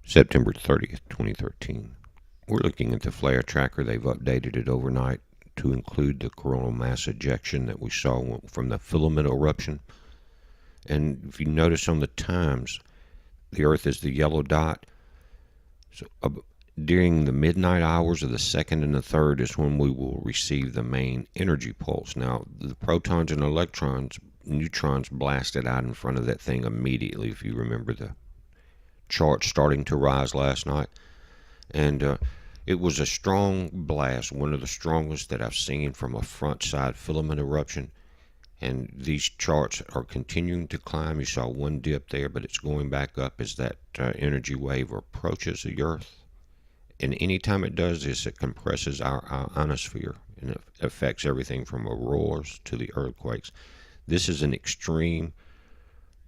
September 30th, 2013. We're looking at the flare tracker. They've updated it overnight to include the coronal mass ejection that we saw from the filament eruption. And if you notice on the times, the Earth is the yellow dot. So during the midnight hours of the second and the third is when we will receive the main energy pulse. Now, the protons and electrons, neutrons blasted out in front of that thing immediately, if you remember the chart starting to rise last night. And it was a strong blast, one of the strongest that I've seen from a front side filament eruption. And these charts are continuing to climb. You saw one dip there, but it's going back up as that energy wave approaches the Earth. And anytime it does this, it compresses our ionosphere, and it affects everything from auroras to the earthquakes. This is an extreme.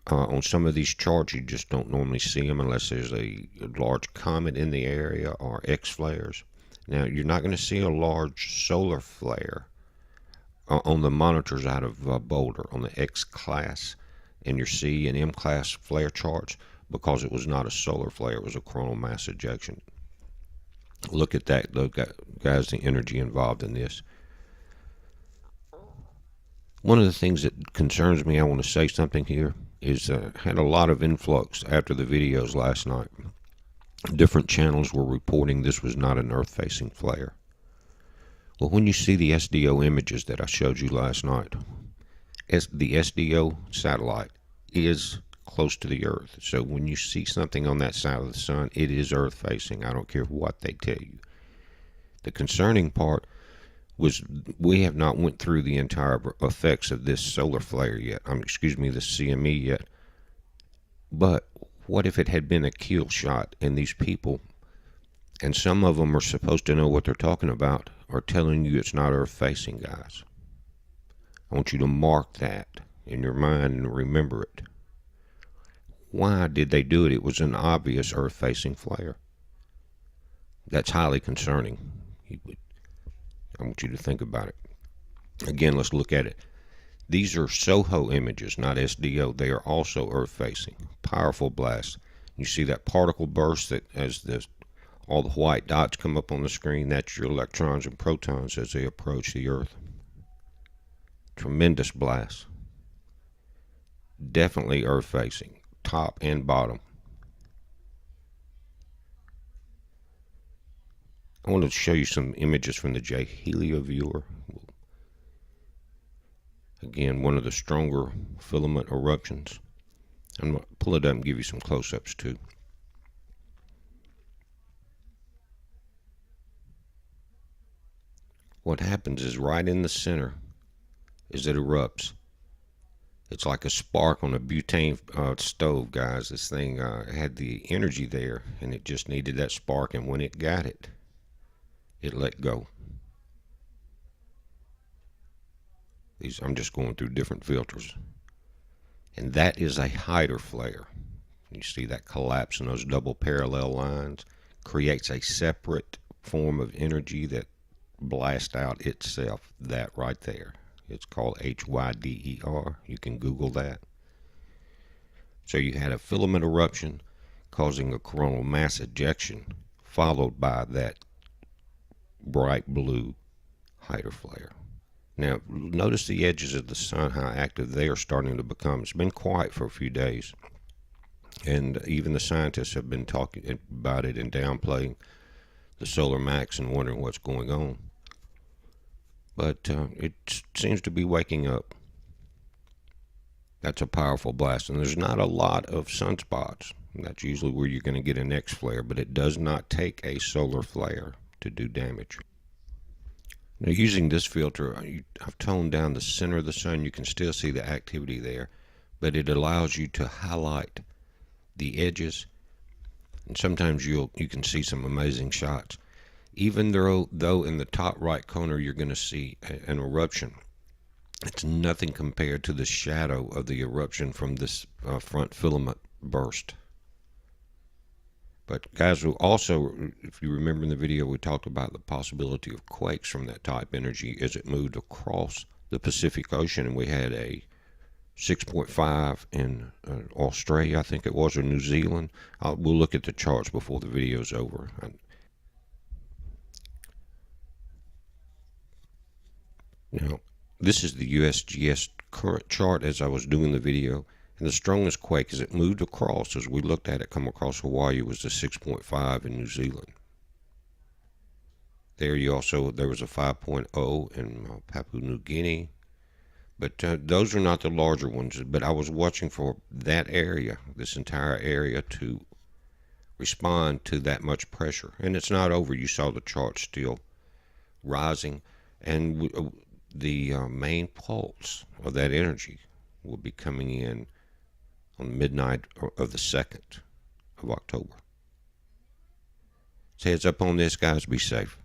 On some of these charts, you just don't normally see them unless there's a large comet in the area or X flares. Now, you're not going to see a large solar flare on the monitors out of Boulder on the X class and your C and M class flare charts, because it was not a solar flare, it was a coronal mass ejection. Look at that, guys, the energy involved in this. One of the things that concerns me, I want to say something here, is had a lot of influx after the videos last night. Different channels were reporting this was not an Earth-facing flare. Well, when you see the SDO images that I showed you last night, the SDO satellite is close to the Earth. So when you see something on that side of the sun, it is Earth-facing. I don't care what they tell you. The concerning part was we have not went through the entire effects of this solar flare yet. The CME yet. But what if it had been a kill shot and these people, and some of them are supposed to know what they're talking about, are telling you it's not Earth-facing, guys? I want you to mark that in your mind and remember it. Why did they do it? It was an obvious Earth-facing flare. That's highly concerning. I want you to think about it. Again, let's look at it. These are SOHO images, not SDO. They are also Earth-facing. Powerful blast. You see that particle burst that as all the white dots come up on the screen, that's your electrons and protons as they approach the Earth. Tremendous blast. Definitely Earth-facing, top and bottom. I want to show you some images from the J helioviewer. Again, one of the stronger filament eruptions. I'm going to pull it up and give you some close-ups too. What happens is right in the center as it erupts, it's like a spark on a butane stove, guys. This thing had the energy there, and it just needed that spark, and when it got it, it let go. I'm just going through different filters. And that is a hider flare. You see that collapse in those double parallel lines creates a separate form of energy that blasts out itself. That right there. It's called HYDER. You can Google that. So you had a filament eruption causing a coronal mass ejection, followed by that bright blue hider flare. Now, notice the edges of the sun, how active they are starting to become. It's been quiet for a few days, and even the scientists have been talking about it and downplaying the solar max and wondering what's going on. But it seems to be waking up. That's a powerful blast, and there's not a lot of sunspots. That's usually where you're going to get an X flare, but it does not take a solar flare to do damage. Now, using this filter, I've toned down the center of the sun. You can still see the activity there, but it allows you to highlight the edges, and sometimes you can see some amazing shots. Even though in the top right corner you're going to see an eruption, it's nothing compared to the shadow of the eruption from this front filament burst. But guys, we also, if you remember in the video, we talked about the possibility of quakes from that type energy as it moved across the Pacific Ocean, and we had a 6.5 in Australia, I think it was, or New Zealand. We'll look at the charts before the video's over. Now, this is the USGS current chart as I was doing the video. And the strongest quake as it moved across, as we looked at it come across Hawaii, was the 6.5 in New Zealand. There was a 5.0 in Papua New Guinea. But those are not the larger ones. But I was watching for that area, this entire area, to respond to that much pressure. And it's not over. You saw the chart still rising. And the main pulse of that energy will be coming in on midnight of the 2nd of October. So heads up on this, guys. Be safe.